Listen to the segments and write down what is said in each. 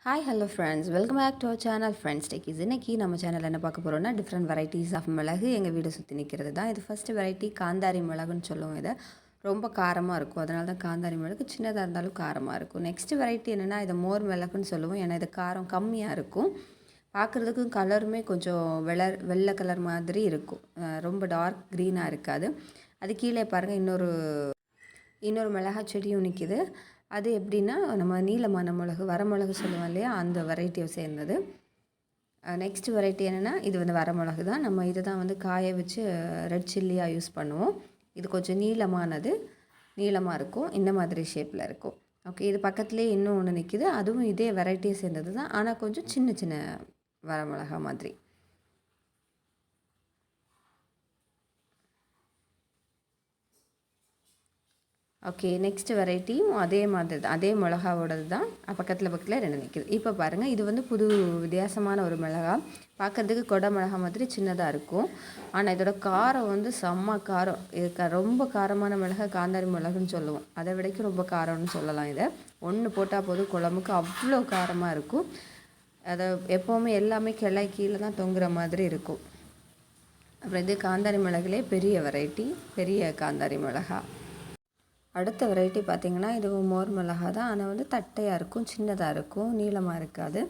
Hi hello friends, welcome back to our channel friends talkies. இன்றைக்கி நம்ம சேனலில் என்ன பார்க்க போகிறோம்னா டிஃப்ரெண்ட் வெரைட்டிஸ் ஆஃப் மிளகு எங்கள் வீடை சுற்றி நிற்கிறது தான். இது ஃபஸ்ட்டு வெரைட்டி காந்தாரி மிளகுன்னு சொல்லுவோம். இதை ரொம்ப காரமாக இருக்கும், அதனால தான் காந்தாரி மிளகு. சின்னதாக இருந்தாலும் காரமாக இருக்கும். நெக்ஸ்ட் வெரைட்டி என்னென்னா இதை மோர் மிளகுன்னு சொல்லுவோம். ஏன்னா இது காரம் கம்மியாக இருக்கும். பார்க்குறதுக்கும் கலருமே கொஞ்சம் வெள்ளை கலர் மாதிரி இருக்கும், ரொம்ப டார்க் க்ரீனாக இருக்காது. அது கீழே பாருங்கள் இன்னொரு மிளகா செடியும் நிற்கிது. அது எப்படின்னா நம்ம நீளமான மிளகு வரமிளகு சொல்லுவோம் இல்லையா, அந்த வெரைட்டியை சேர்ந்தது. நெக்ஸ்ட் வெரைட்டி என்னென்னா இது வந்து வரமிளகு தான். நம்ம இதை தான் வந்து காய வச்சு ரெட் சில்லியாக யூஸ் பண்ணுவோம். இது கொஞ்சம் நீளமாக இருக்கும், இந்த மாதிரி ஷேப்பில் இருக்கும். ஓகே, இது பக்கத்துலேயே இன்னும் ஒன்று நிற்கிது. அதுவும் இதே வெரைட்டியை சேர்ந்தது தான், ஆனால் கொஞ்சம் சின்ன சின்ன வரமிளகா மாதிரி. ஓகே, நெக்ஸ்ட் வெரைட்டியும் அதே மாதிரி தான், அதே மிளகாவோடது தான். பக்கத்தில் ரெண்டு நிற்கிது. இப்போ பாருங்கள், இது வந்து புது வித்தியாசமான ஒரு மிளகா. பார்க்குறதுக்கு கொடை மிளகா மாதிரி சின்னதாக இருக்கும், ஆனால் இதோட காரம் வந்து செம்ம காரம். இது ரொம்ப காரமான மிளகா காந்தாரி மிளகுன்னு சொல்லுவோம். அதை விடைக்கும் ரொம்ப காரம்னு சொல்லலாம். இதை ஒன்று போட்டால் போதும் குழம்புக்கு, அவ்வளோ காரமாக இருக்கும். அதை எப்போவுமே எல்லாமே கிளை கீழே தான் தொங்குற மாதிரி இருக்கும். அப்புறம் இது காந்தாரி மிளகுலே பெரிய வெரைட்டி, பெரிய காந்தாரி மிளகா. அடுத்த வெரைட்டி பார்த்திங்கன்னா இதுவும் மோர் மிளகா தான், ஆனால் வந்து தட்டையாக இருக்கும், சின்னதாக இருக்கும், நீளமாக இருக்காது.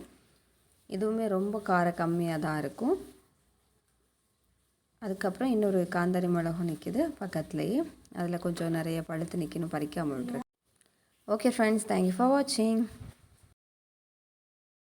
இதுவுமே ரொம்ப காரம் கம்மியாக தான் இருக்கும். அதுக்கப்புறம் இன்னொரு காந்தாரி மிளகும் நிற்கிது பக்கத்துலேயே. அதில் கொஞ்சம் நிறைய பழுத்து நிற்கணும், பறிக்காமல் விட்ருக்கு. ஓகே ஃப்ரெண்ட்ஸ், தேங்க்யூ ஃபார் வாட்சிங்.